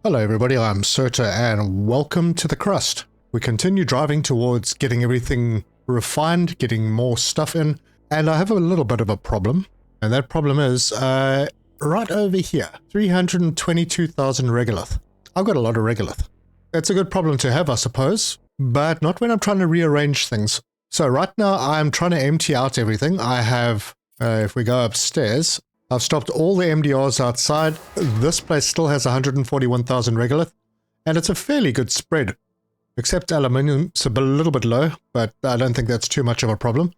Hello everybody, I'm Serta and welcome to the Crust. We continue driving towards getting everything refined, getting more stuff in, and I have a little bit of a problem. And that problem is right over here, 322,000 Regolith. I've got a lot of Regolith. It's a good problem to have, I suppose, but not when I'm trying to rearrange things. So right now I'm trying to empty out everything. I have, if we go upstairs, I've stopped all the MDRs outside. This place still has 141,000 Regolith, and it's a fairly good spread, except aluminium's a little bit low, but I don't think that's too much of a problem.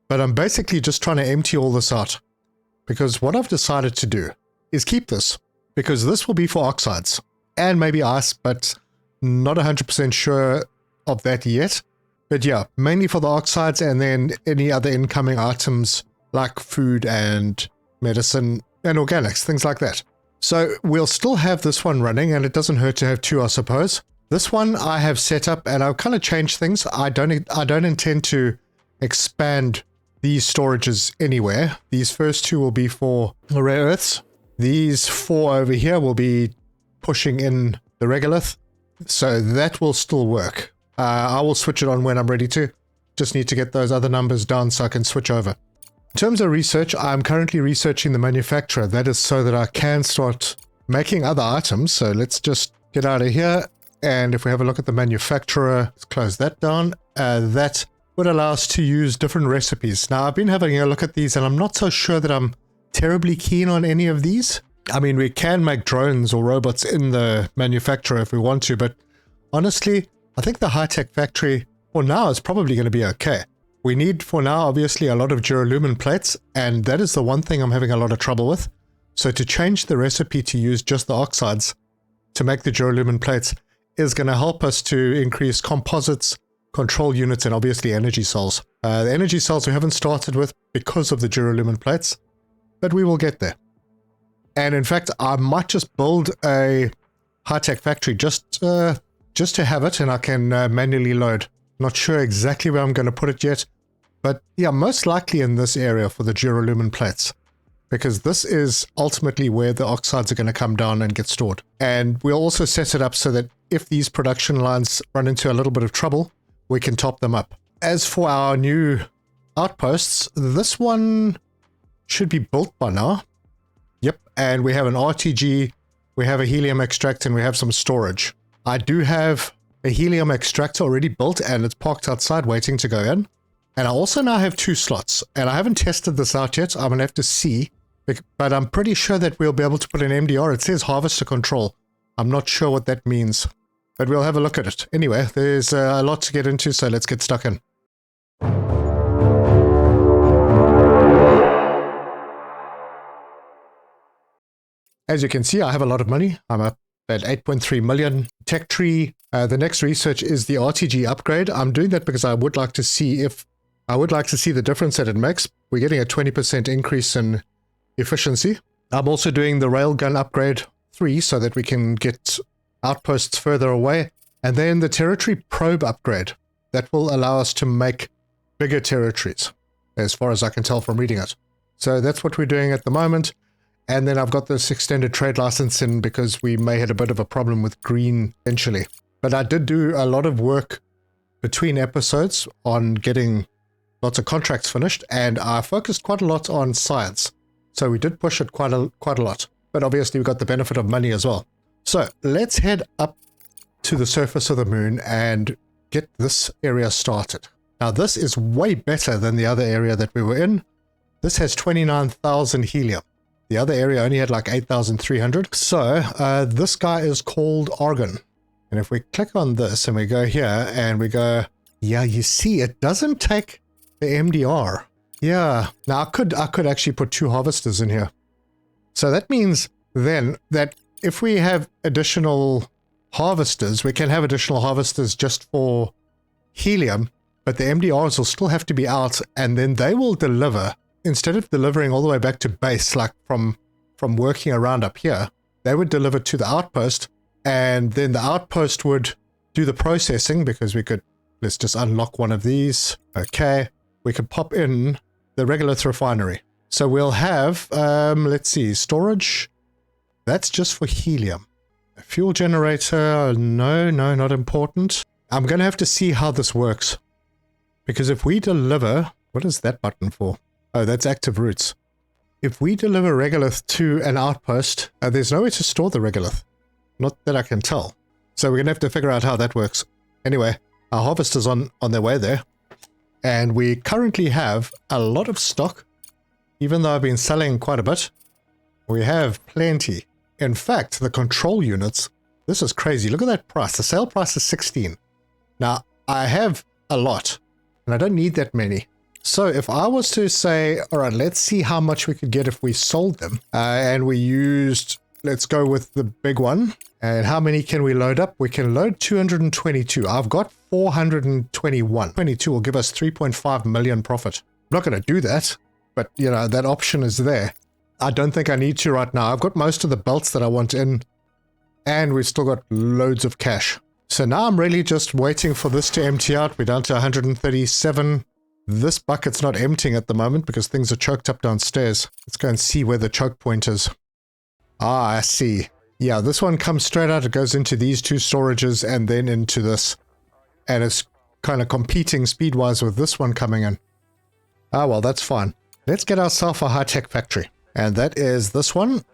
But I'm basically just trying to empty all this out, because what I've decided to do is keep this, because this will be for oxides, and maybe ice, but not 100% sure of that yet. But yeah, mainly for the oxides, and then any other incoming items like food and medicine and organics, things like that. So we'll still have this one running, and it doesn't hurt to have two, I suppose. This one I have set up, and I'll kind of change things. I don't intend to expand these storages anywhere. These first two will be for the rare earths. These four over here will be pushing in the regolith, so that will still work. I will switch it on when I'm ready to. Just need to get those other numbers down so I can switch over. In terms of research, I'm currently researching the manufacturer. That is so that I can start making other items. So let's just get out of here. And if we have a look at the manufacturer, let's close that down. That would allow us to use different recipes. Now, I've been having a look at these, and I'm not so sure that I'm terribly keen on any of these. I mean, we can make drones or robots in the manufacturer if we want to, but honestly, I think the high-tech factory for now is probably going to be okay. We need, for now, obviously, a lot of duralumin plates, and that is the one thing I'm having a lot of trouble with. So to change the recipe to use just the oxides to make the duralumin plates is going to help us to increase composites, control units, and obviously energy cells. The energy cells we haven't started with because of the duralumin plates, but we will get there. And in fact, I might just build a high-tech factory just to have it, and I can manually load. Not sure exactly where I'm going to put it yet, but yeah, most likely in this area for the duralumin plates, because this is ultimately where the oxides are going to come down and get stored. And we'll also set it up so that if these production lines run into a little bit of trouble, we can top them up. As for our new outposts, this one should be built by now. Yep, and we have an RTG, we have a helium extract, and we have some storage. I do have a helium extractor already built, and it's parked outside waiting to go in. And I also now have 2 slots, and I haven't tested this out yet. I'm going to have to see, but I'm pretty sure that we'll be able to put an MDR. It says harvester control. I'm not sure what that means, but we'll have a look at it. Anyway, there's a lot to get into, so let's get stuck in. As you can see, I have a lot of money. I'm up at 8.3 million. Tech tree. The next research is the RTG upgrade. I'm doing that because I would like to see the difference that it makes. We're getting a 20% increase in efficiency. I'm also doing the railgun upgrade 3 so that we can get outposts further away. And then the territory probe upgrade. That will allow us to make bigger territories, as far as I can tell from reading it. So that's what we're doing at the moment. And then I've got this extended trade license in because we may have a bit of a problem with green eventually. But I did do a lot of work between episodes on getting lots of contracts finished, and I focused quite a lot on science. So we did push it quite a lot. But obviously we got the benefit of money as well. So let's head up to the surface of the moon and get this area started. Now this is way better than the other area that we were in. This has 29,000 helium. The other area only had like 8,300. So this guy is called Argon. And if we click on this and we go here and we go, yeah, you see, it doesn't take the MDR. Yeah, now I could actually put 2 harvesters in here. So that means then that if we have additional harvesters, we can have additional harvesters just for helium, but the MDRs will still have to be out, and then they will deliver. Instead of delivering all the way back to base, like from working around up here, they would deliver to the outpost, and then the outpost would do the processing, because we could, let's just unlock one of these. Okay, we could pop in the Regolith refinery. So we'll have, let's see, storage. That's just for helium. Fuel generator, no, not important. I'm going to have to see how this works. Because if we deliver... What is that button for? Oh, that's active routes. If we deliver Regolith to an outpost, there's nowhere to store the Regolith. Not that I can tell. So we're going to have to figure out how that works. Anyway, our harvester's on their way there. And we currently have a lot of stock. Even though I've been selling quite a bit, we have plenty. In fact, the control units, this is crazy. Look at that price. The sale price is 16. Now, I have a lot, and I don't need that many. So if I was to say, all right, let's see how much we could get if we sold them. And we used, let's go with the big one. And how many can we load up? We can load 222. I've got 421. 22 will give us 3.5 million profit. I'm not going to do that, but you know, that option is there. I don't think I need to right now. I've got most of the belts that I want in, and we've still got loads of cash. So now I'm really just waiting for this to empty out. We're down to 137. This bucket's not emptying at the moment because things are choked up downstairs. Let's go and see where the choke point is. Ah, I see. Yeah, this one comes straight out. It goes into these two storages and then into this. And it's kind of competing speed-wise with this one coming in. Ah, well, that's fine. Let's get ourselves a high-tech factory. And that is this one.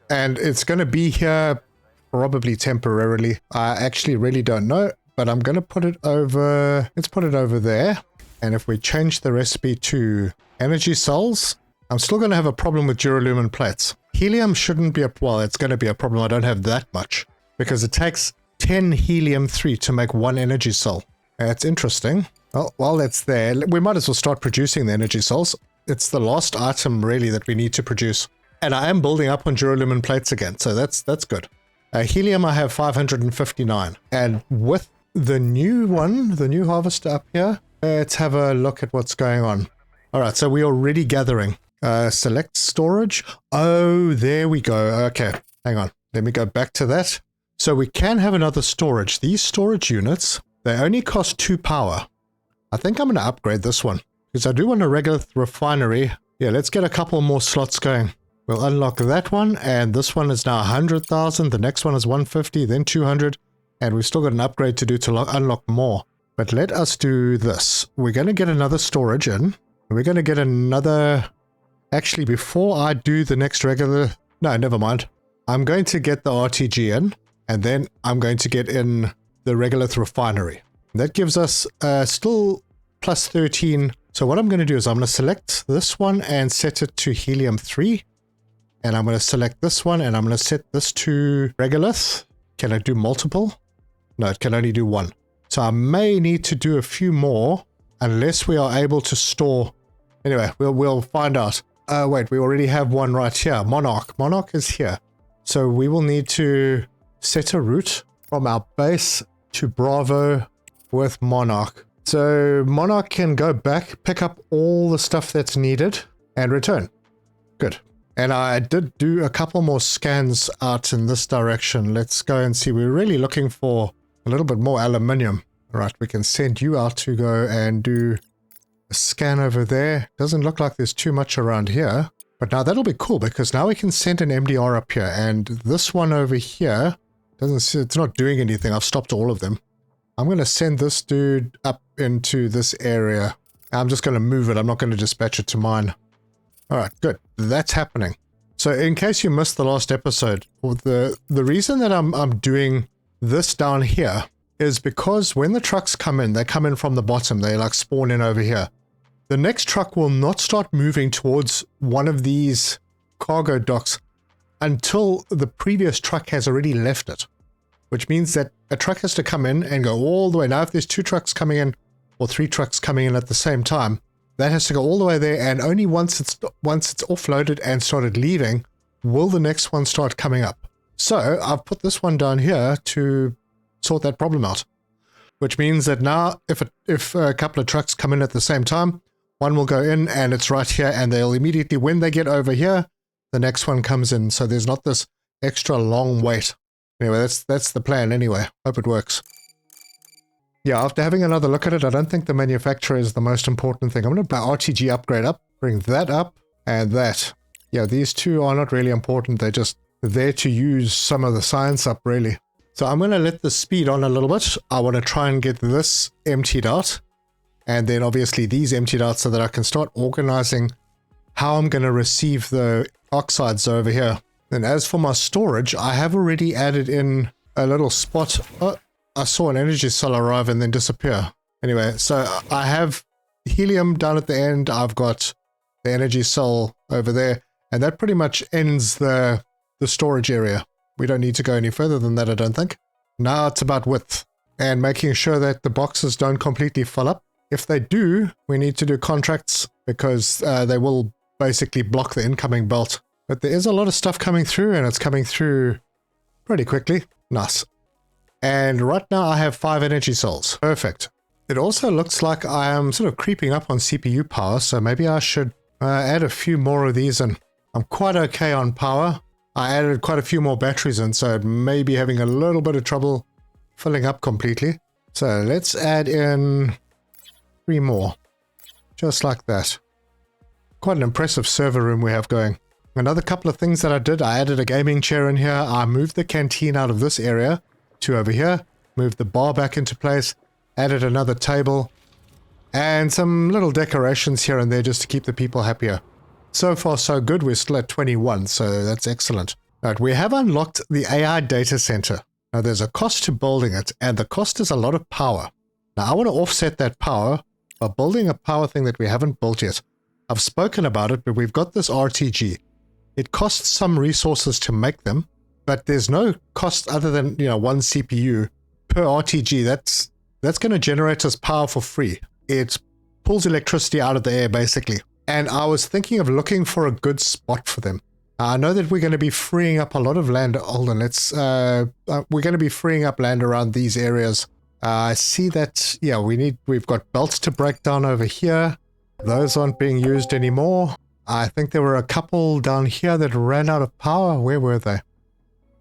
And it's going to be here probably temporarily. I actually really don't know. But I'm going to put it over... Let's put it over there. And if we change the recipe to energy cells, I'm still going to have a problem with duralumin plates. Helium shouldn't be a... Well, it's going to be a problem. I don't have that much. Because it takes 10 helium-3 to make one energy cell. That's interesting. Well, while that's there, we might as well start producing the energy cells. It's the last item, really, that we need to produce. And I am building up on duralumin plates again, so that's good. Helium, I have 559. And with the new one, the new harvester up here, let's have a look at what's going on. All right, so we're already gathering. Select storage. Oh, there we go. Okay, hang on. Let me go back to that. So we can have another storage. These storage units, they only cost 2 power. I think I'm going to upgrade this one because I do want a regular refinery. Yeah, let's get a couple more slots going. We'll unlock that one, and this one is now 100,000. The next one is 150, then 200, and we've still got an upgrade to do to unlock more. But let us do this. We're going to get another storage in. We're going to get another... Actually, before I do the next regular... No, never mind. I'm going to get the RTG in, and then I'm going to get in the Regolith refinery. That gives us still plus 13. So what I'm going to do is I'm going to select this one and set it to helium-3. And I'm going to select this one, and I'm going to set this to Regolith. Can I do multiple? No, it can only do one. So I may need to do a few more unless we are able to store. Anyway, we'll find out. Wait, we already have one right here. Monarch. Monarch is here. So we will need to set a route from our base to Bravo with Monarch. So Monarch can go back, pick up all the stuff that's needed, and return. Good. And I did do a couple more scans out in this direction. Let's go and see. We're really looking for a little bit more aluminium. Right, we can send you out to go and do a scan over there. Doesn't look like there's too much around here. But now that'll be cool because now we can send an MDR up here. And this one over here, it's not doing anything. I've stopped all of them. I'm going to send this dude up into this area. I'm just going to move it. I'm not going to dispatch it to mine. All right, good. That's happening. So in case you missed the last episode, the reason that I'm doing this down here is because when the trucks come in, they come in from the bottom. They like spawn in over here. The next truck will not start moving towards one of these cargo docks until the previous truck has already left it, which means that a truck has to come in and go all the way. Now, if there's 2 trucks coming in or 3 trucks coming in at the same time, that has to go all the way there, and only once it's offloaded and started leaving, will the next one start coming up. So I've put this one down here to sort that problem out, which means that now if a couple of trucks come in at the same time, one will go in and it's right here, and they'll immediately, when they get over here, the next one comes in. So there's not this extra long wait. Anyway, that's the plan anyway. Hope it works. Yeah, after having another look at it, I don't think the manufacturer is the most important thing. I'm going to buy RTG upgrade up, bring that up, and that. Yeah, these two are not really important. They just there to use some of the science up, really. So I'm going to let the speed on a little bit. I want to try and get this emptied out. And then obviously these emptied out so that I can start organizing how I'm going to receive the oxides over here. And as for my storage, I have already added in a little spot. Oh, I saw an energy cell arrive and then disappear. Anyway, so I have helium down at the end. I've got the energy cell over there. And that pretty much ends the storage area. We don't need to go any further than that, I don't think. Now it's about width and making sure that the boxes don't completely fill up. If they do, we need to do contracts because they will basically block the incoming belt. But there is a lot of stuff coming through and it's coming through pretty quickly. Nice. And right now I have 5 energy cells. Perfect. It also looks like I am sort of creeping up on CPU power, so maybe I should add a few more of these in. I'm quite okay on power. I added quite a few more batteries in, so it may be having a little bit of trouble filling up completely. So let's add in 3 more, just like that. Quite an impressive server room we have going. Another couple of things that I did, I added a gaming chair in here. I moved the canteen out of this area to over here, moved the bar back into place, added another table, and some little decorations here and there just to keep the people happier. So far so good, we're still at 21, so that's excellent. Right, we have unlocked the AI data center. Now there's a cost to building it, and the cost is a lot of power. Now I want to offset that power by building a power thing that we haven't built yet. I've spoken about it, but we've got this RTG. It costs some resources to make them, but there's no cost other than, you know, 1 CPU per RTG. That's going to generate us power for free. It pulls electricity out of the air, basically. And I was thinking of looking for a good spot for them. I know that we're going to be freeing up a lot of land. Hold on, we're going to be freeing up land around these areas. I see that, yeah, we've got belts to break down over here. Those aren't being used anymore. I think there were a couple down here that ran out of power. Where were they?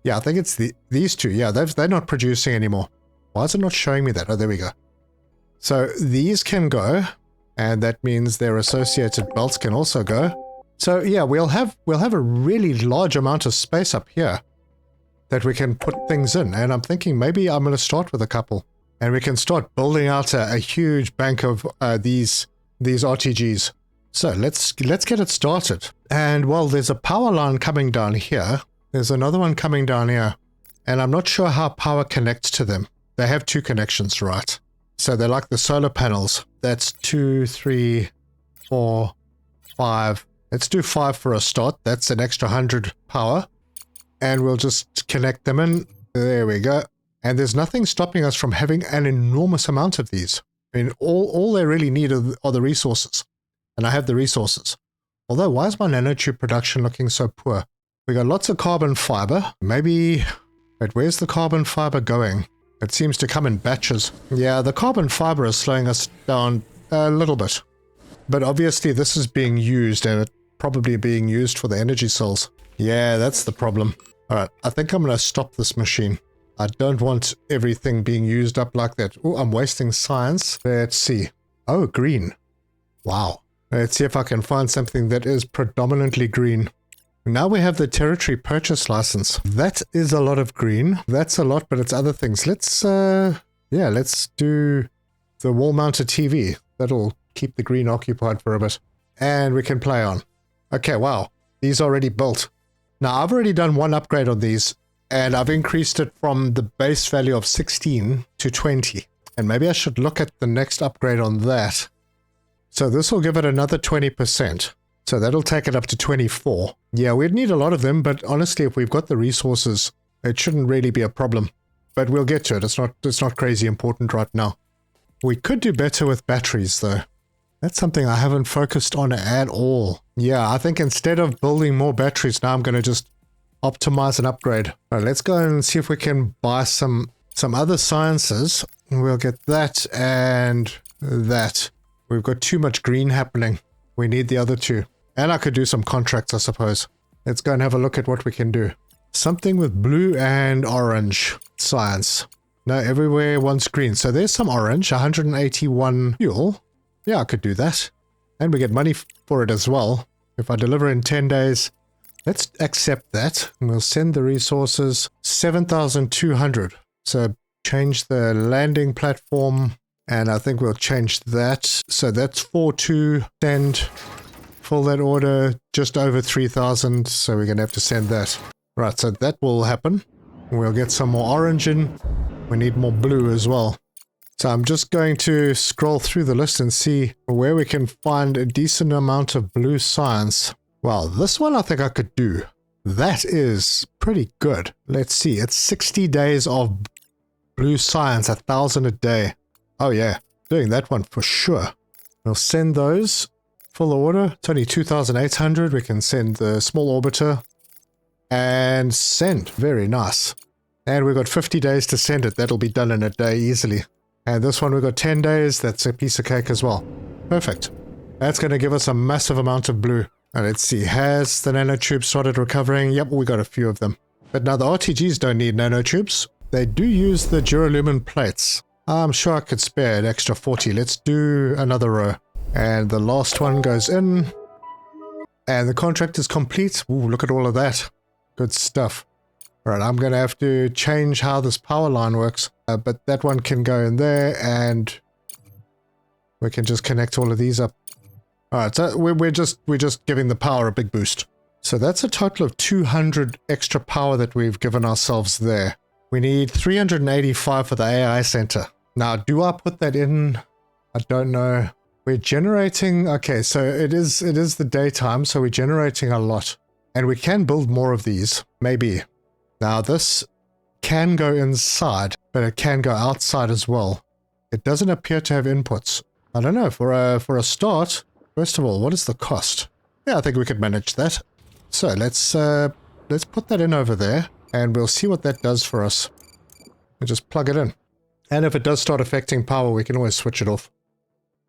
Yeah, I think it's these two. Yeah, they're not producing anymore. Why is it not showing me that? Oh, there we go. So these can go. And that means their associated belts can also go. So yeah, we'll have a really large amount of space up here that we can put things in. And I'm thinking maybe I'm going to start with a couple. And we can start building out a huge bank of these RTGs. So let's get it started. And well, there's a power line coming down here. There's another one coming down here. And I'm not sure how power connects to them. They have 2 connections, right? So they're like the solar panels. That's 2, 3, 4, 5. Let's do 5 for a start. That's an extra 100 power. And we'll just connect them in. There we go. And there's nothing stopping us from having an enormous amount of these. I mean, all they really need are the resources. And I have the resources. Although, why is my nanotube production looking so poor? We got lots of carbon fiber. Maybe... Wait, where's the carbon fiber going? It seems to come in batches. Yeah, the carbon fiber is slowing us down a little bit. But obviously this is being used, and it's probably being used for the energy cells. Yeah, that's the problem. Alright, I think I'm going to stop this machine. I don't want everything being used up like that. Oh, I'm wasting science. Let's see. Oh, green. Wow. Let's see if I can find something that is predominantly green. Now we have the territory purchase license. That is a lot of green. That's a lot, but it's other things. Let's do the wall-mounted TV. That'll keep the green occupied for a bit. And we can play on. Okay, wow. These are already built. Now, I've already done 1 upgrade on these, and I've increased it from the base value of 16 to 20. And maybe I should look at the next upgrade on that. So this will give it another 20%. So that'll take it up to 24. Yeah, we'd need a lot of them, but honestly, if we've got the resources, it shouldn't really be a problem. But we'll get to it. It's not crazy important right now. We could do better with batteries, though. That's something I haven't focused on at all. Yeah, I think instead of building more batteries, now I'm going to just optimize and upgrade. All right, let's go and see if we can buy some other sciences. We'll get that and that. We've got too much green happening. We need the other 2. And I could do some contracts, I suppose. Let's go and have a look at what we can do. Something with blue and orange science. No, everywhere wants green. So there's some orange, 181 fuel. Yeah, I could do that. And we get money for it as well. If I deliver in 10 days, Let's accept that. And we'll send the resources 7,200. So change the landing platform. And I think we'll change that. So that's 4-2. Send. Fill that order. Just over 3,000. So we're going to have to send that. Right, so that will happen. We'll get some more orange in. We need more blue as well. So I'm just going to scroll through the list and see where we can find a decent amount of blue science. Well, this one I think I could do. That is pretty good. Let's see. It's 60 days of blue science, 1,000 a day. Oh yeah, doing that one for sure. We'll send those. Full order. It's only 2,800. We can send the small orbiter. And send. Very nice. And we've got 50 days to send it. That'll be done in a day easily. And this one we've got 10 days. That's a piece of cake as well. Perfect. That's going to give us a massive amount of blue. And let's see. Has the nanotubes started recovering? Yep, we got a few of them. But now the RTGs don't need nanotubes. They do use the Duralumin plates. I'm sure I could spare an extra 40. Let's do another row. And the last one goes in. And the contract is complete. Ooh, look at all of that. Good stuff. Alright, I'm going to have to change how this power line works. But that one can go in there and we can just connect all of these up. Alright, so we're just giving the power a big boost. So that's a total of 200 extra power that we've given ourselves there. We need 385 for the AI center. Now, do I put that in? I don't know. We're generating... Okay, so it is the daytime, so we're generating a lot. And we can build more of these. Maybe. Now, this can go inside, but it can go outside as well. It doesn't appear to have inputs. I don't know. For a start, first of all, what is the cost? Yeah, I think we could manage that. So let's put that in over there, and we'll see what that does for us. We'll just plug it in. And if it does start affecting power, we can always switch it off.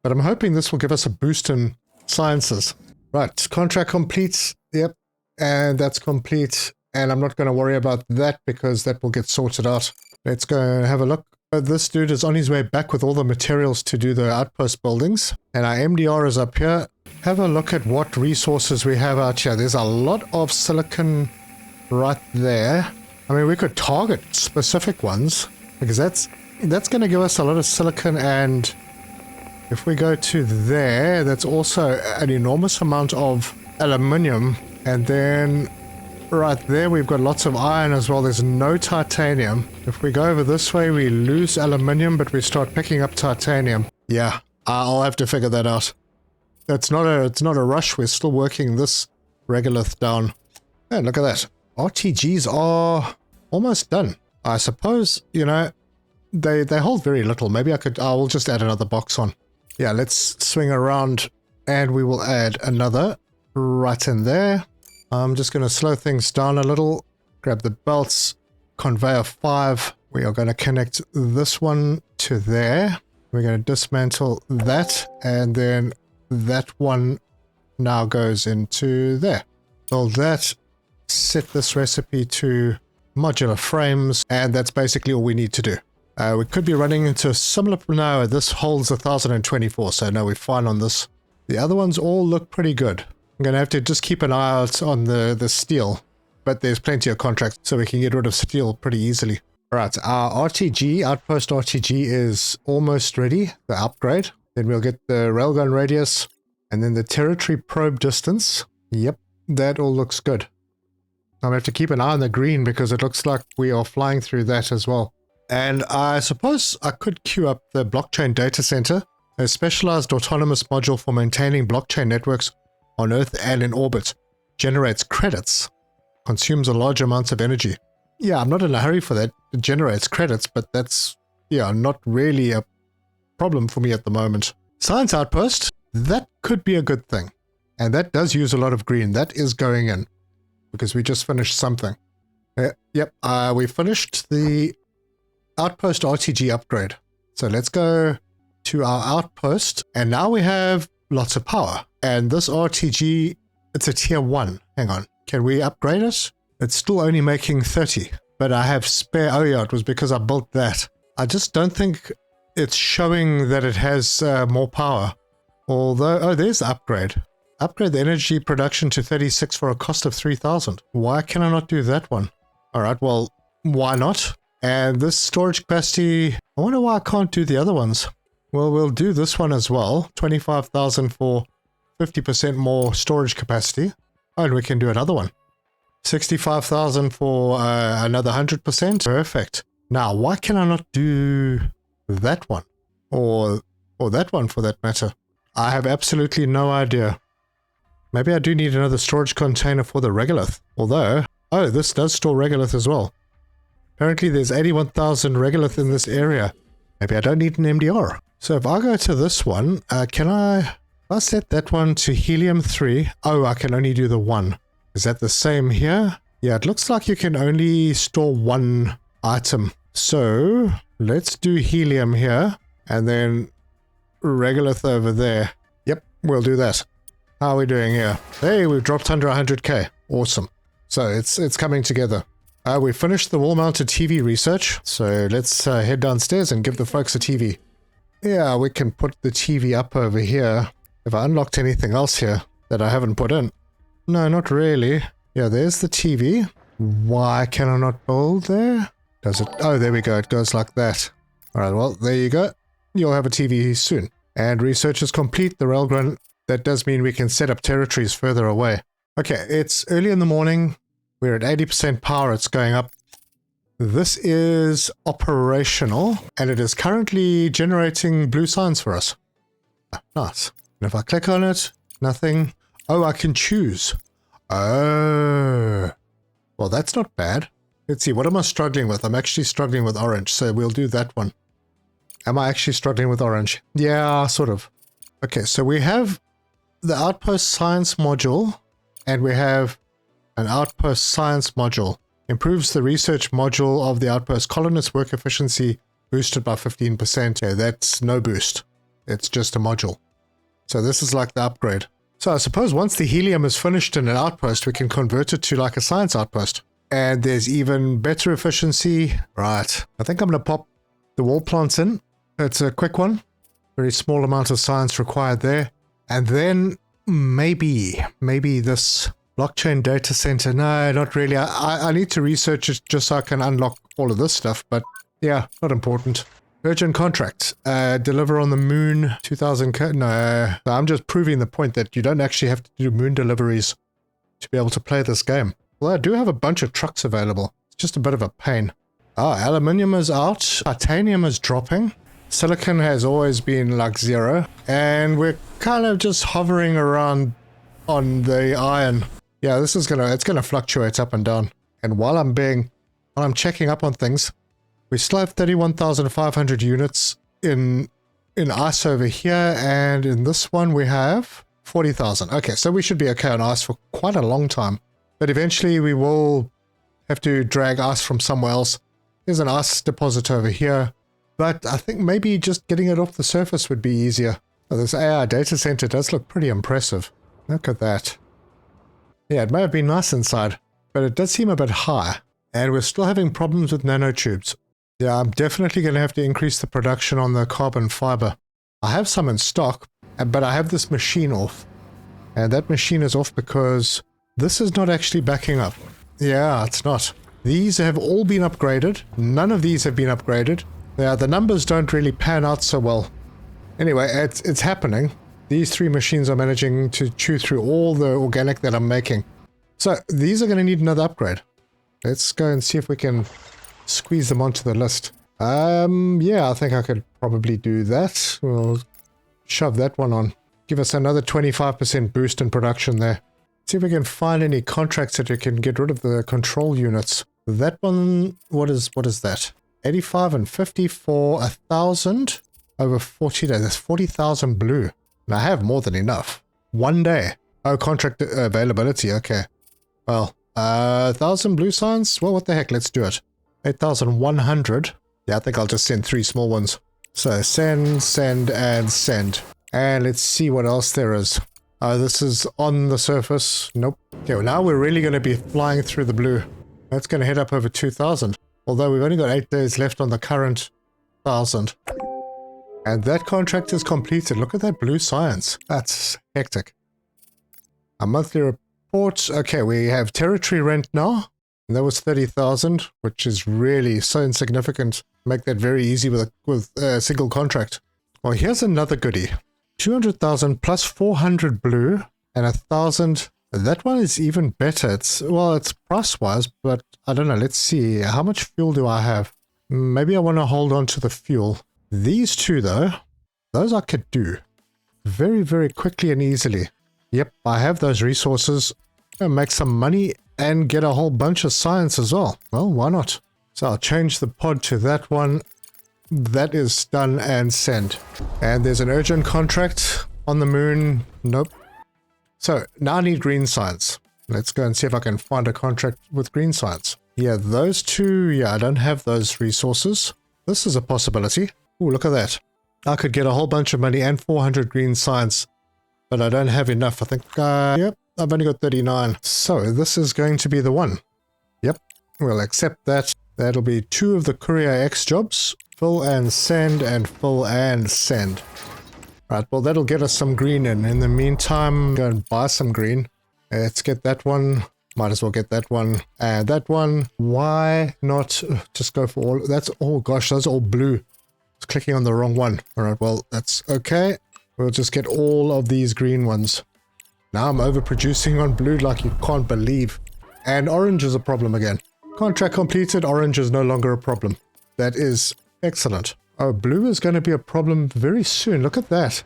But I'm hoping this will give us a boost in sciences. Right, contract complete. Yep, and that's complete. And I'm not going to worry about that because that will get sorted out. Let's go have a look. This dude is on his way back with all the materials to do the outpost buildings. And our MDR is up here. Have a look at what resources we have out here. There's a lot of silicon right there. I mean, we could target specific ones because that's going to give us a lot of silicon. And if we go to there, that's also an enormous amount of aluminium. And then right there, we've got lots of iron as well. There's no titanium. If we go over this way, we lose aluminium, but we start picking up titanium. Yeah, I'll have to figure that out. It's not a rush. We're still working this regolith down. And look at that. RTGs are almost done. I suppose, you know, they hold very little. Maybe I will just add another box on. Yeah, let's swing around and we will add another right in there. I'm just going to slow things down a little. Grab the belts. Conveyor 5. We are going to connect this one to there. We're going to dismantle that. And then that one now goes into there. Build that. Set this recipe to modular frames. And that's basically all we need to do. We could be running into a similar... No, this holds 1,024. So no, we're fine on this. The other ones all look pretty good. I'm going to have to just keep an eye out on the steel, but there's plenty of contracts, so we can get rid of steel pretty easily. Right, our RTG, Outpost RTG, is almost ready, the upgrade. Then we'll get the railgun radius, and then the territory probe distance. Yep, that all looks good. I'm going to have to keep an eye on the green, because it looks like we are flying through that as well. And I suppose I could queue up the blockchain data center, a specialized autonomous module for maintaining blockchain networks on Earth and in orbit, generates credits, consumes a large amount of energy. Yeah, I'm not in a hurry for that. It generates credits, but that's, yeah, not really a problem for me at the moment. Science Outpost, that could be a good thing. And that does use a lot of green. That is going in, because we just finished something. Yep, we finished the Outpost RTG upgrade. So let's go to our Outpost, and now we have lots of power. And this RTG, it's a tier 1. Hang on. Can we upgrade it? It's still only making 30. But I have spare... Oh yeah, it was because I built that. I just don't think it's showing that it has more power. Although... Oh, there's the upgrade. Upgrade the energy production to 36 for a cost of 3,000. Why can I not do that one? Alright, well, why not? And this storage capacity, I wonder why I can't do the other ones. Well, we'll do this one as well. 25,000 for 50% more storage capacity. Oh, and we can do another one. 65,000 for another 100%. Perfect. Now, why can I not do that one? Or that one for that matter? I have absolutely no idea. Maybe I do need another storage container for the Regolith. Although, oh, this does store Regolith as well. Apparently there's 81,000 Regolith in this area. Maybe I don't need an MDR. So if I go to this one, can I set that one to helium 3? Oh, I can only do the one. Is that the same here? Yeah, it looks like you can only store one item. So let's do helium here and then Regolith over there. Yep, we'll do that. How are we doing here? Hey, we've dropped under 100k. Awesome. So it's coming together. We finished the wall-mounted TV research, so let's head downstairs and give the folks a TV. Yeah, we can put the TV up over here. If I unlocked anything else here that I haven't put in. No, not really. Yeah, there's the TV. Why can I not build there? Does it? Oh, there we go. It goes like that. Alright, well, there you go. You'll have a TV soon. And research is complete. The railgun. That does mean we can set up territories further away. Okay, it's early in the morning. We're at 80% power. It's going up. This is operational, and it is currently generating blue signs for us. Ah, nice. And if I click on it, nothing. Oh, I can choose. Oh. Well, that's not bad. Let's see, what am I struggling with? I'm actually struggling with orange, so we'll do that one. Am I actually struggling with orange? Yeah, sort of. Okay, so we have the Outpost Science module, and we have an Outpost Science module. Improves the research module of the Outpost. Colonist work efficiency boosted by 15%. Yeah, that's no boost. It's just a module. So this is like the upgrade. So I suppose once the helium is finished in an outpost, we can convert it to like a science outpost. And there's even better efficiency. Right. I think I'm going to pop the wall plants in. It's a quick one. Very small amount of science required there. And then maybe this blockchain data center. No, not really. I need to research it just so I can unlock all of this stuff. But yeah, not important. Urgent contract. Deliver on the moon. 2,000. No, I'm just proving the point that you don't actually have to do moon deliveries to be able to play this game. Well, I do have a bunch of trucks available. It's just a bit of a pain. Aluminium is out. Titanium is dropping. Silicon has always been like 0. And we're kind of just hovering around on the iron. Yeah, this is it's gonna fluctuate up and down. And while I'm checking up on things, we still have 31,500 units in ice over here, and in this one we have 40,000. Okay, so we should be okay on ice for quite a long time. But eventually we will have to drag ice from somewhere else. There's an ice deposit over here. But I think maybe just getting it off the surface would be easier. Oh, this AI data center does look pretty impressive. Look at that. Yeah, it may have been nice inside, but it does seem a bit high. And we're still having problems with nanotubes. Yeah, I'm definitely going to have to increase the production on the carbon fiber. I have some in stock, but I have this machine off. And that machine is off because this is not actually backing up. Yeah, it's not. These have all been upgraded. None of these have been upgraded. Yeah, the numbers don't really pan out so well. Anyway, it's happening. These 3 machines are managing to chew through all the organic that I'm making. So these are going to need another upgrade. Let's go and see if we can squeeze them onto the list. Yeah, I think I could probably do that. We'll shove that one on. Give us another 25% boost in production there. See if we can find any contracts that we can get rid of the control units. That one, what is that? 85 and 50 for 1,000 over 40 days. That's 40,000 blue. And I have more than enough. 1 day. Oh, contract availability. Okay. Well, 1,000 blue signs? Well, what the heck? Let's do it. 8,100. Yeah, I think I'll just send 3 small ones. So send, send, and send. And let's see what else there is. This is on the surface. Nope. Okay, well now we're really going to be flying through the blue. That's going to head up over 2,000. Although we've only got 8 days left on the current 1,000. And that contract is completed. Look at that blue science. That's hectic. Our monthly report. Okay, we have territory rent now. And that was 30,000, which is really so insignificant. Make that very easy with a single contract. Well, here's another goodie. 200,000 plus 400 blue and 1,000. That one is even better. It's price-wise, but I don't know. Let's see. How much fuel do I have? Maybe I want to hold on to the fuel. These two, though, those I could do very, very quickly and easily. Yep, I have those resources. I'll make some money and get a whole bunch of science as well. Well, why not? So I'll change the pod to that one. That is done and send. And there's an urgent contract on the moon. Nope. So now I need green science. Let's go and see if I can find a contract with green science. Yeah, those two, yeah, I don't have those resources. This is a possibility. Oh, look at that. I could get a whole bunch of money and 400 green science, but I don't have enough. I think, yep, I've only got 39. So this is going to be the one. Yep, we'll accept that. That'll be 2 of the Courier X jobs. Fill and send and fill and send. Right, well, that'll get us some green in. In the meantime, go and buy some green. Let's get that one. Might as well get that one. And that one. Why not just go for all? That's, oh gosh, those are all blue. I was clicking on the wrong one. All right, well, that's okay. We'll just get all of these green ones. Now I'm overproducing on blue like you can't believe. And orange is a problem again. Contract completed. Orange is no longer a problem. That is excellent. Oh, blue is going to be a problem very soon. Look at that.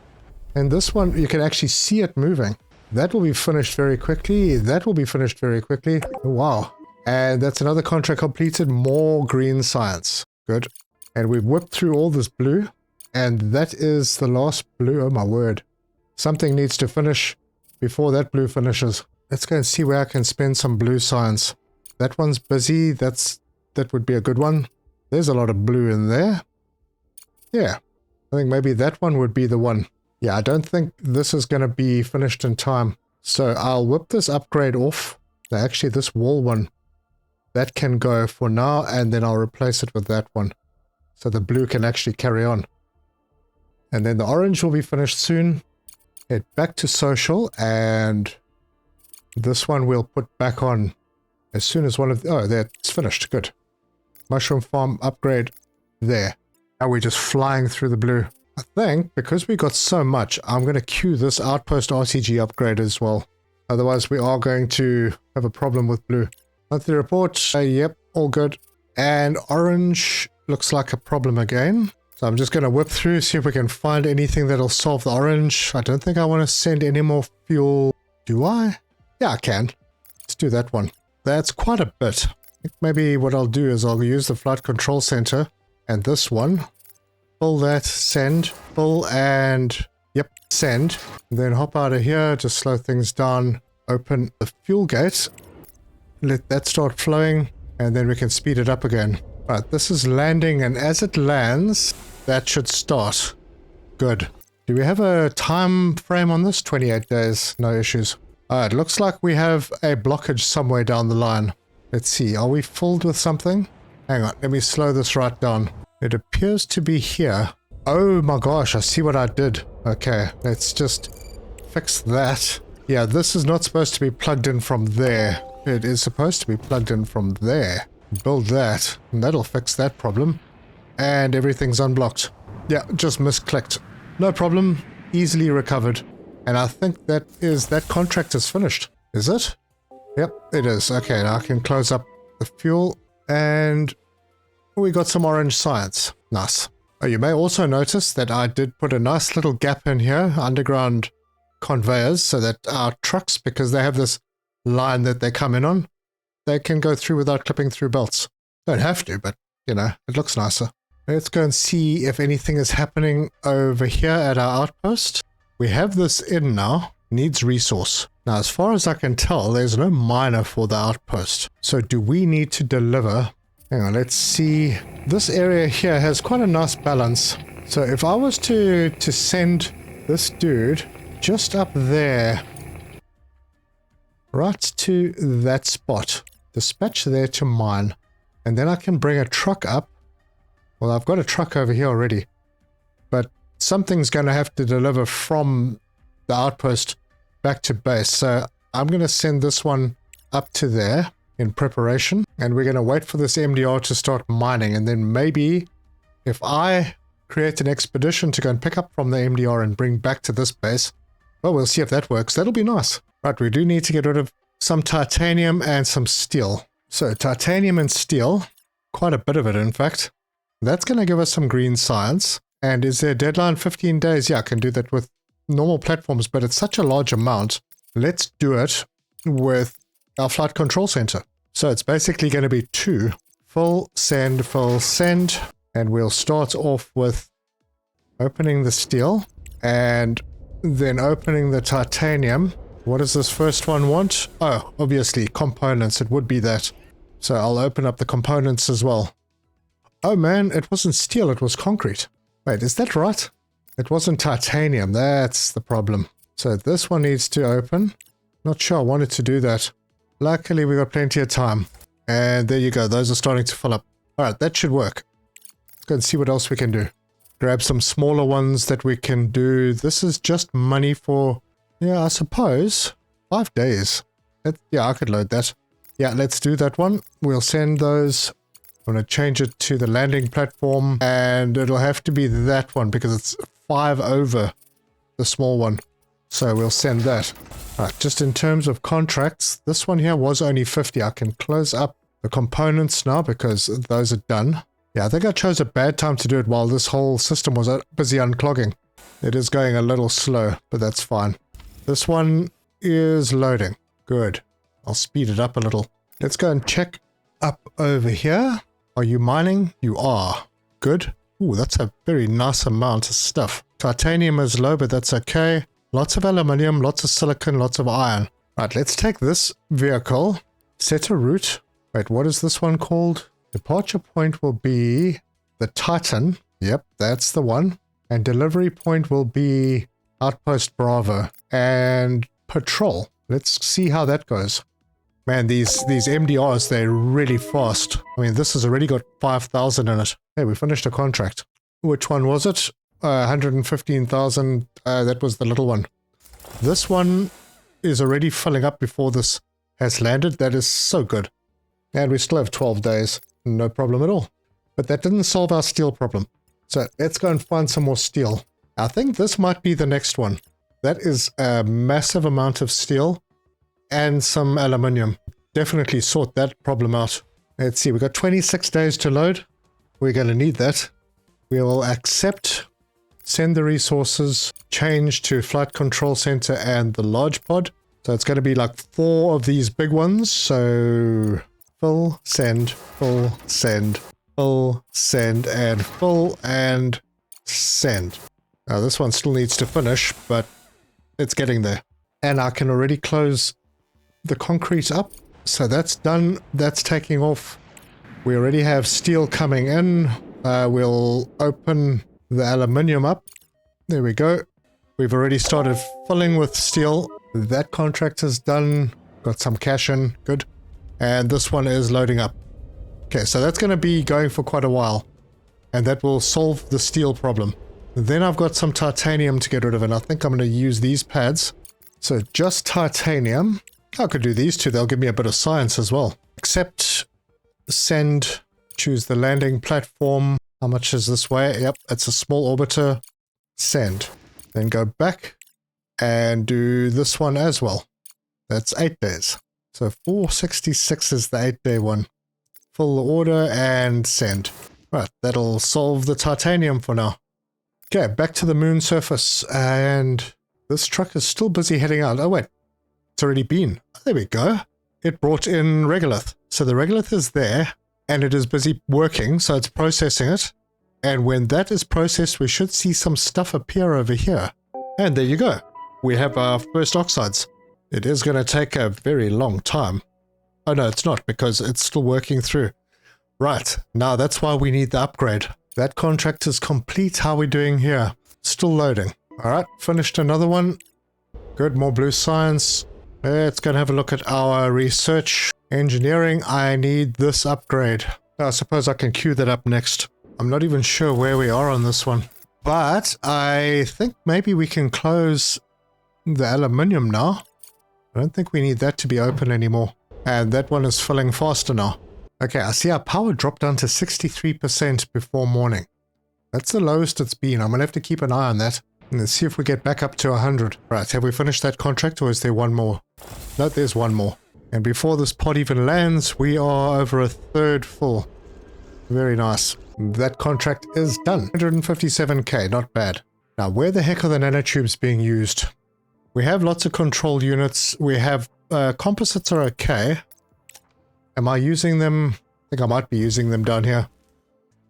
And this one, you can actually see it moving. That will be finished very quickly. That will be finished very quickly. Wow. And that's another contract completed. More green science. Good. And we've whipped through all this blue. And that is the last blue. Oh my word. Something needs to finish before that blue finishes. Let's go and see where I can spend some blue science. That one's busy. That would be a good one. There's a lot of blue in there. Yeah, I think maybe that one would be the one. Yeah, I don't think this is going to be finished in time. So I'll whip this upgrade off. Actually, this wall one, that can go for now, and then I'll replace it with that one. So the blue can actually carry on. And then the orange will be finished soon. Head back to social, and this one we'll put back on as soon as one of the... Oh, there, it's finished. Good. Mushroom farm upgrade there. Now we're just flying through the blue. I think because we got so much, I'm going to queue this Outpost RTG upgrade as well. Otherwise, we are going to have a problem with blue. Monthly report. Yep, all good. And orange looks like a problem again. So I'm just going to whip through, see if we can find anything that'll solve the orange. I don't think I want to send any more fuel. Do I? Yeah, I can. Let's do that one. That's quite a bit. I think maybe what I'll do is I'll use the flight control center and this one. Fill that, send, fill, and yep, send. And then hop out of here, just slow things down, open the fuel gate, let that start flowing, and then we can speed it up again. Right, this is landing, and as it lands, that should start. Good. Do we have a time frame on this? 28 days, no issues. Alright, looks like we have a blockage somewhere down the line. Let's see, are we filled with something? Hang on, let me slow this right down. It appears to be here. Oh my gosh, I see what I did. Okay, let's just fix that. Yeah, this is not supposed to be plugged in from there. It is supposed to be plugged in from there. Build that, and that'll fix that problem. And everything's unblocked. Yeah, just misclicked. No problem, easily recovered. And I think that contract is finished. Is it? Yep, it is. Okay, now I can close up the fuel, and we got some orange science. Nice. Oh, you may also notice that I did put a nice little gap in here, underground conveyors, so that our trucks, because they have this line that they come in on, they can go through without clipping through belts. Don't have to, but, you know, it looks nicer. Let's go and see if anything is happening over here at our outpost. We have this in now. Needs resource. Now, as far as I can tell, there's no miner for the outpost. So do we need to deliver? Hang on, let's see. This area here has quite a nice balance. So if I was to send this dude just up there, right to that spot, dispatch there to mine, and then I can bring a truck up. Well, I've got a truck over here already, but something's going to have to deliver from the outpost back to base. So I'm going to send this one up to there in preparation. And we're going to wait for this MDR to start mining. And then maybe if I create an expedition to go and pick up from the MDR and bring back to this base, well, we'll see if that works. That'll be nice. Right, we do need to get rid of some titanium and some steel. So titanium and steel, quite a bit of it in fact. That's going to give us some green science. And is there a deadline? 15 days? Yeah, I can do that with normal platforms, but it's such a large amount. Let's do it with our flight control center. So it's basically going to be 2. Full send, and we'll start off with opening the steel and then opening the titanium. What does this first one want? Oh, obviously components. It would be that. So I'll open up the components as well. Oh man, it wasn't steel, it was concrete. Wait, is that right? It wasn't titanium, that's the problem. So this one needs to open. Not sure I wanted to do that. Luckily we got plenty of time. And there you go, those are starting to fill up. Alright, that should work. Let's go and see what else we can do. Grab some smaller ones that we can do. This is just money for, yeah, I suppose, 5 days. Yeah, I could load that. Yeah, let's do that one. We'll send those. I'm going to change it to the landing platform, and it'll have to be that one because it's 5 over the small one. So we'll send that. Right, just in terms of contracts, this one here was only 50. I can close up the components now because those are done. Yeah, I think I chose a bad time to do it while this whole system was busy unclogging. It is going a little slow, but that's fine. This one is loading. Good. I'll speed it up a little. Let's go and check up over here. Are you mining? You are. Good. Ooh, that's a very nice amount of stuff. Titanium is low, but that's okay. Lots of aluminium, lots of silicon, lots of iron. Right, let's take this vehicle, set a route. Wait, what is this one called? Departure point will be the Titan. Yep, that's the one. And delivery point will be Outpost Bravo and Patrol. Let's see how that goes. Man, these MDRs, they're really fast. I mean, this has already got 5,000 in it. Hey, we finished a contract. Which one was it? 115,000. That was the little one. This one is already filling up before this has landed. That is so good. And we still have 12 days. No problem at all. But that didn't solve our steel problem. So let's go and find some more steel. I think this might be the next one. That is a massive amount of steel. And some aluminium. Definitely sort that problem out. Let's see, we've got 26 days to load. We're going to need that. We will accept, send the resources, change to flight control center and the large pod. So it's going to be like 4 of these big ones. So full, send, full, send, full, send, and full, and send. Now this one still needs to finish, but it's getting there. And I can already close the concrete up, so that's done. That's taking off. We already have steel coming in. We'll open the aluminium up. There we go. We've already started filling with steel. That contract is done. Got some cash in. Good. And this one is loading up. Okay, so that's going to be going for quite a while, and that will solve the steel problem. Then I've got some titanium to get rid of, and I think I'm going to use these pads. So just titanium. I could do these two, they'll give me a bit of science as well. Accept, send, choose the landing platform. How much is this way? Yep, it's a small orbiter. Send. Then go back and do this one as well. That's 8 days. So 466 is the 8-day one. Full order and send. Right, that'll solve the titanium for now. Okay, back to the moon surface, and this truck is still busy heading out. Oh wait. It's already been. Oh, there we go. It brought in Regolith. So the Regolith is there and it is busy working. So it's processing it. And when that is processed, we should see some stuff appear over here. And there you go. We have our first oxides. It is going to take a very long time. Oh no, it's not, because it's still working through. Right. Now that's why we need the upgrade. That contract is complete. How are we doing here? Still loading. All right. Finished another one. Good. More blue science. Let's go and have a look at our research. Engineering, I need this upgrade. I suppose I can queue that up next. I'm not even sure where we are on this one. But I think maybe we can close the aluminium now. I don't think we need that to be open anymore. And that one is filling faster now. Okay, I see our power dropped down to 63% before morning. That's the lowest it's been. I'm going to have to keep an eye on that. And let's see if we get back up to 100. Right, have we finished that contract or is there one more? No, there's one more. And before this pod even lands, we are over a third full. Very nice. That contract is done. 157k, not bad. Now, where the heck are the nanotubes being used? We have lots of control units. We have composites are okay. Am I using them? I think I might be using them down here.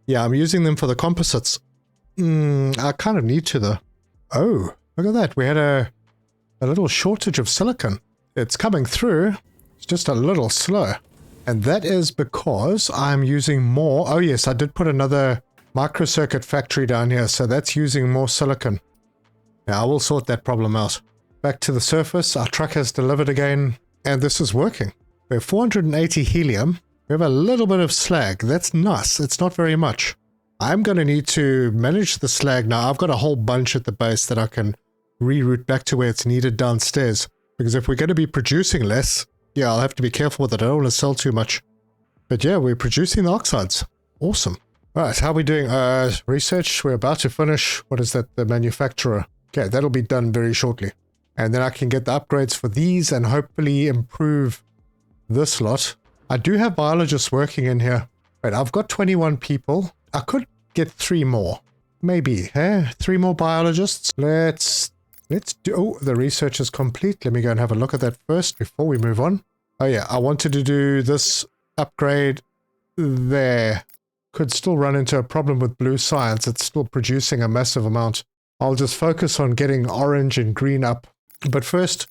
Yeah, I'm using them for the composites. I kind of need to though. Oh, look at that. We had a little shortage of silicon. It's coming through. It's just a little slow. And that is because I'm using more. Oh yes, I did put another microcircuit factory down here. So that's using more silicon. Now I will sort that problem out. Back to the surface. Our truck has delivered again. And this is working. We have 480 helium. We have a little bit of slag. That's nice. It's not very much. I'm going to need to manage the slag now. I've got a whole bunch at the base that I can reroute back to where it's needed downstairs. Because if we're going to be producing less, yeah, I'll have to be careful with it. I don't want to sell too much. But yeah, we're producing the oxides. Awesome. Right, how are we doing? Research. We're about to finish. What is that? The manufacturer. Okay, that'll be done very shortly. And then I can get the upgrades for these and hopefully improve this lot. I do have biologists working in here. Right, I've got 21 people. I could get 3 more. Maybe, eh? 3 more biologists. Let's do... Oh, the research is complete. Let me go and have a look at that first before we move on. Oh yeah, I wanted to do this upgrade there. Could still run into a problem with blue science. It's still producing a massive amount. I'll just focus on getting orange and green up. But first,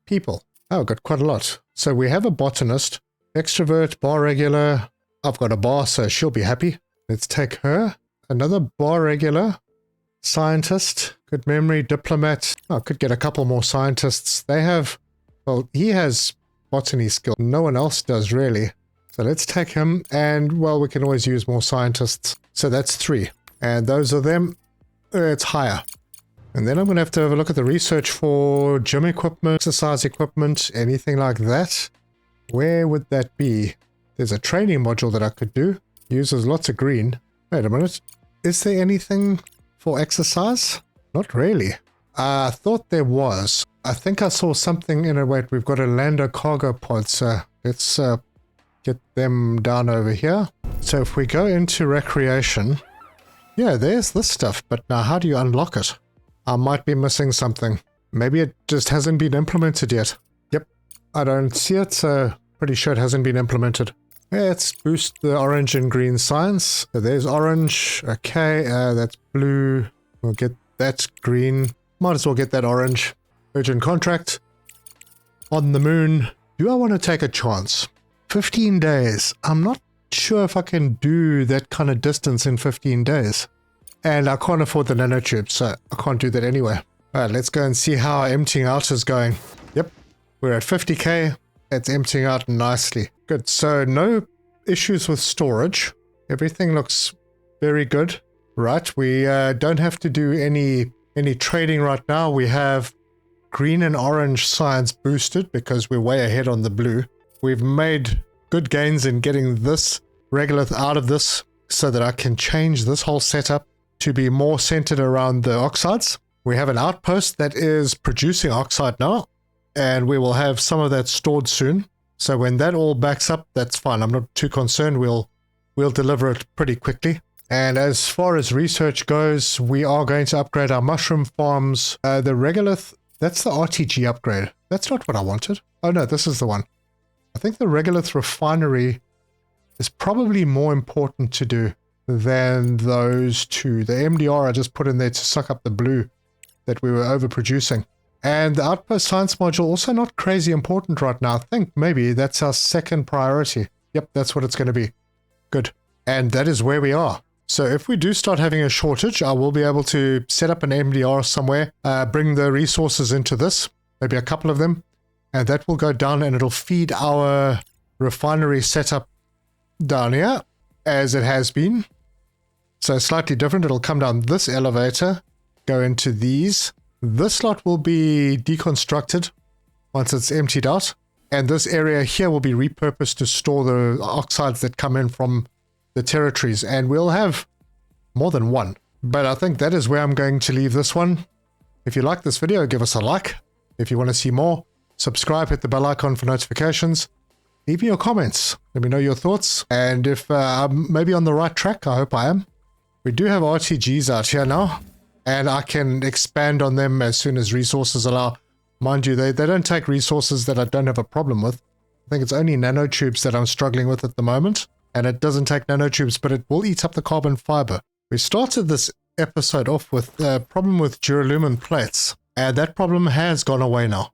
people. Oh, got quite a lot. So we have a botanist, extrovert, bar regular. I've got a bar, so she'll be happy. Let's take her. Another bar regular, scientist, good memory, diplomat. Oh, I could get a couple more scientists. They have, well, he has botany skill. No one else does really. So let's take him and, well, we can always use more scientists. So that's 3. And those are them. It's higher. And then I'm going to have a look at the research for gym equipment, exercise equipment, anything like that. Where would that be? There's a training module that I could do. Uses lots of green. Wait a minute. Is there anything for exercise? Not really. I thought there was. I think I saw something in a wait. We've got a lander cargo pod. So let's get them down over here. So if we go into recreation. Yeah, there's this stuff. But now how do you unlock it? I might be missing something. Maybe it just hasn't been implemented yet. Yep, I don't see it, so pretty sure it hasn't been implemented. Let's boost the orange and green science. So there's orange. Okay, that's blue. We'll get that green. Might as well get that orange. Urgent contract. On the moon. Do I want to take a chance? 15 days. I'm not sure if I can do that kind of distance in 15 days. And I can't afford the nanotubes, so I can't do that anyway. Alright, let's go and see how our emptying out is going. Yep, we're at 50k. It's emptying out nicely. Good, so no issues with storage. Everything looks very good. Right, we don't have to do any trading right now. We have green and orange science boosted because we're way ahead on the blue. We've made good gains in getting this regolith out of this so that I can change this whole setup to be more centered around the oxides. We have an outpost that is producing oxide now, and we will have some of that stored soon. So when that all backs up, that's fine. I'm not too concerned. We'll deliver it pretty quickly. And as far as research goes, we are going to upgrade our mushroom farms. The regolith, that's the RTG upgrade. That's not what I wanted. Oh no, this is the one. I think the regolith refinery is probably more important to do than those 2. The MDR I just put in there to suck up the blue that we were overproducing. And the Outpost science module also not crazy important right now. I think maybe that's our second priority. Yep, that's what it's going to be. Good. And that is where we are. So if we do start having a shortage, I will be able to set up an MDR somewhere, bring the resources into this, maybe a couple of them, and that will go down and it'll feed our refinery setup down here, as it has been. So slightly different. It'll come down this elevator, go into these. This lot will be deconstructed. once it's emptied out. And this area here will be repurposed to store the oxides that come in from the territories. And we'll have more than one. But I think that is where I'm going to leave this one. If you like this video, give us a like. If you want to see more, subscribe, hit the bell icon for notifications. Leave me your comments. Let me know your thoughts. And if I'm maybe on the right track, I hope I am. We do have RTGs out here now. And I can expand on them as soon as resources allow. Mind you, they don't take resources that I don't have a problem with. I think it's only nanotubes that I'm struggling with at the moment. And it doesn't take nanotubes, but it will eat up the carbon fiber. We started this episode off with a problem with duralumin plates. And that problem has gone away now.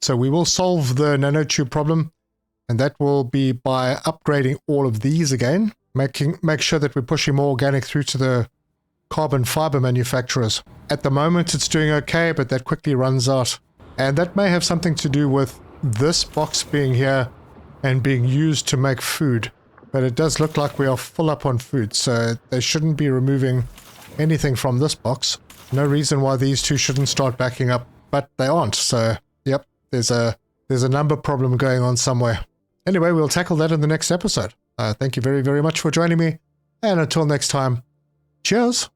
So we will solve the nanotube problem. And that will be by upgrading all of these again. Make sure that we're pushing more organic through to the carbon fiber manufacturers. At the moment it's doing okay, but that quickly runs out. And that may have something to do with this box being here and being used to make food. But it does look like we are full up on food, so they shouldn't be removing anything from this box. No reason why these two shouldn't start backing up, but they aren't. So, yep, there's a number problem going on somewhere. Anyway, we'll tackle that in the next episode. Thank you very, very much for joining me. And until next time, cheers!